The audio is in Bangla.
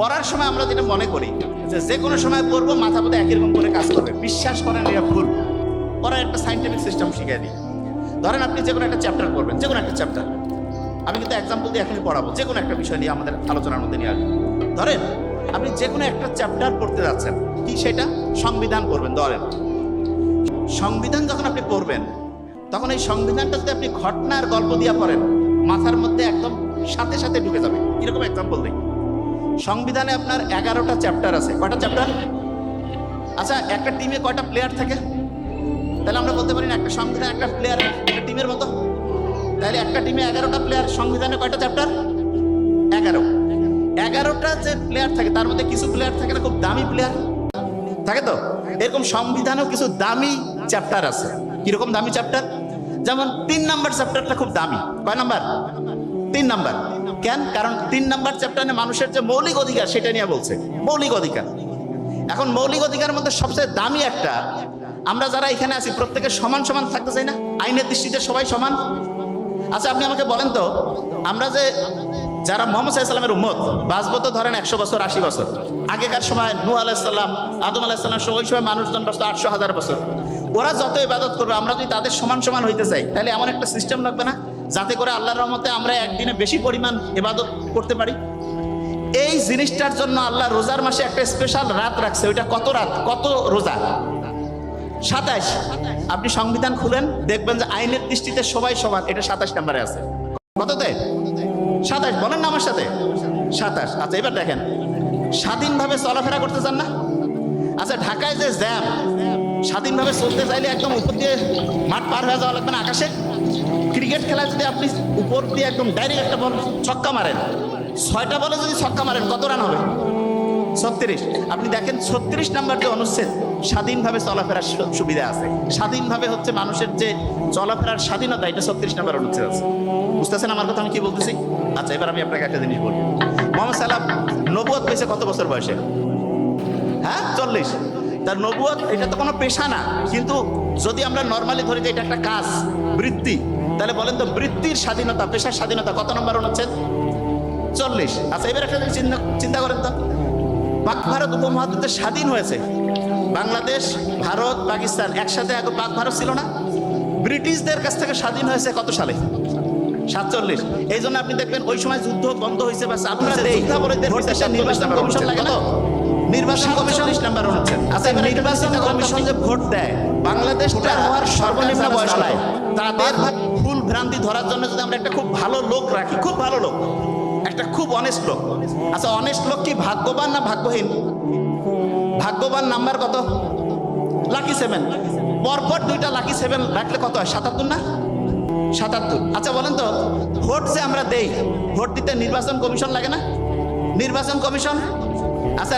পড়ার সময় আমরা যেটা মনে করি যে কোনো সময় পড়বো, মাথা মধ্যে একই রকম করে কাজ করবে। বিশ্বাস করেন এটা ভুল। পড়ার একটা সাইন্টিফিক সিস্টেম শিখিয়ে দিই। ধরেন আপনি যে কোনো একটা চ্যাপ্টার পড়বেন, যে কোনো একটা চ্যাপ্টার, আমি কিন্তু এক্সাম্পল দিয়ে এখনই পড়াবো, যে কোনো একটা বিষয় নিয়ে আমাদের আলোচনার মধ্যে নিয়ে আসবো। ধরেন আপনি যে কোনো একটা চ্যাপ্টার পড়তে যাচ্ছেন, কি সেটা? সংবিধান পড়বেন। ধরেন সংবিধান যখন আপনি পড়বেন, তখন এই সংবিধানটা যদি আপনি ঘটনার গল্প দিয়ে পড়েন, মাথার মধ্যে একদম সাথে সাথে ঢুকে যাবে। এরকম এক্সাম্পল দিই। সংবিধানে আপনার 11টা চ্যাপ্টার আছে। কয়টা চ্যাপ্টার? আচ্ছা, একটা টিমে কয়টা প্লেয়ার থাকে? তাহলে আমরা বলতে পারি না একটা সংবিধান একটা প্লেয়ার, একটা টিমের মতো। তাহলে একটা টিমে 11টা প্লেয়ার, সংবিধানে কয়টা চ্যাপ্টার? 11। 11টা যে প্লেয়ার থাকে তার মধ্যে কিছু প্লেয়ার থাকে না খুব দামি প্লেয়ার থাকে, তো এরকম সংবিধানেও কিছু দামি চ্যাপ্টার আছে। কিরকম দামি চ্যাপ্টার? যেমন 3 নাম্বার চ্যাপ্টারটা খুব দামি। কয় নাম্বার? 3 নাম্বার। কেন? কারণ 3 নাম্বার চ্যাপ্টারে মানুষের যে মৌলিক অধিকার সেটা নিয়ে বলছে। মৌলিক অধিকার। এখন মৌলিক অধিকারের মধ্যে সবচেয়ে দামি একটা, আমরা যারা এখানে আছি প্রত্যেকে সমান সমান থাকতে চাই না? আইনের দৃষ্টিতে সবাই সমান। আচ্ছা আপনি আমাকে বলেন তো, আমরা যে যারা মুহাম্মদ সাল্লাল্লাহু আলাইহি ওয়াসাল্লামের উম্মত, বাঁচবো তো ধরেন 100 বছর 80 বছর। আগেকার সময় নূহ আলাইহিস সালাম, আদম আলাইহিস সালাম, ওই সময় মানুষজন বাঁচতো 800,000 বছর। ওরা যত ইবাদত করবে, আমরা যদি তাদের সমান সমান হইতে চাই, তাহলে এমন একটা সিস্টেম লাগবে না যাতে করে আল্লাহর রহমতে আমরা একদিনে বেশি পরিমাণ ইবাদত করতে পারি? এই জিনিসটার জন্য আল্লাহ রোজার মাসে একটা স্পেশাল রাত রাখছে। ওইটা কত রাত, কত রোজা? 27। আপনি সংবিধান খুলেন, দেখবেন যে আইনের দৃষ্টিতে সবাই সমান। এটা 27 নম্বরে আছে। কততে? 27। বলেন না আমার সাথে, 27। আচ্ছা এবার দেখেন, স্বাধীনভাবে চলাফেরা করতে চান না? আচ্ছা ঢাকায় যে জ্যাম, স্বাধীনভাবে চলতে চাইলে একদম উপর দিয়ে মাঠ পার হয়ে যাওয়া লাগবে না আকাশে? ক্রিকেট খেলায় যদি আপনি উপর দিয়ে একদম ডাইরেক্ট একটা বল ছক্কা মারেন, 6টা বলে যদি ছক্কা মারেন, কত রান হবে? 36। আপনি দেখেন 36 নাম্বার যে অনুচ্ছেদ, স্বাধীনভাবে চলাফেরার সুবিধা আছে। স্বাধীনভাবে হচ্ছে মানুষের যে চলাফেরার স্বাধীনতা, এটা 36 নাম্বার অনুচ্ছেদ আছে। বুঝতেছেন আমার কথা আমি কি বলতেছি? আচ্ছা এবার আমি আপনাকে একটা জিনিস বলবো। মুহাম্মদ সাল্লাল্লাহু আলাইহি ওয়াসাল্লাম নবুয়ত পেয়েছে কত বছর বয়সে? হ্যাঁ 40। তার নবুয়ত এটা তো কোনো পেশা না, কিন্তু যদি আমরা নর্মালি ধরি যে এটা একটা কাজ, বৃত্তি, তাহলে বলেন তো বৃত্তির স্বাধীনতা, পেশার স্বাধীনতা কত নম্বর অনুচ্ছেদ? 40। আচ্ছা এবার একটা চিন্তা করেন তো, পাক ভারত উপমহাদেশে স্বাধীন হয়েছে, বাংলাদেশ, ভারত, পাকিস্তান একসাথে আগে পাক ভারত ছিল না? ব্রিটিশদের কাছ থেকে স্বাধীন হয়েছে কত সালে? 47। এই জন্য আপনি দেখবেন ওই সময় যুদ্ধ বন্ধ হয়েছে। কমিশন লাগে না? নির্বাচন কমিশন 40 নাম্বার অনুচ্ছেদ। আচ্ছা নির্বাচন কমিশন যে ভোট দেয়, বাংলাদেশটা হওয়ার সর্বনিম্ন বয়স নাই। তাদের ভুল ভ্রান্তি ধরার জন্য যদি আমরা একটা খুব ভালো লোক রাখি, খুব ভালো লোক, একটা খুব অনেস্ট লোক। আচ্ছা অনেস্ট লোক কি ভাগ্যবান না ভাগ্যহীন? ভাগ্যবান নাম্বার কত? লাকি 7। পরপর 2টা লাকি 7 রাখলে কত হয়? 77 না? 77। আচ্ছা বলেন তো, ভোট যে আমরা দেই, ভোট দিতে নির্বাচন কমিশন লাগে না? নির্বাচন কমিশন, আচ্ছা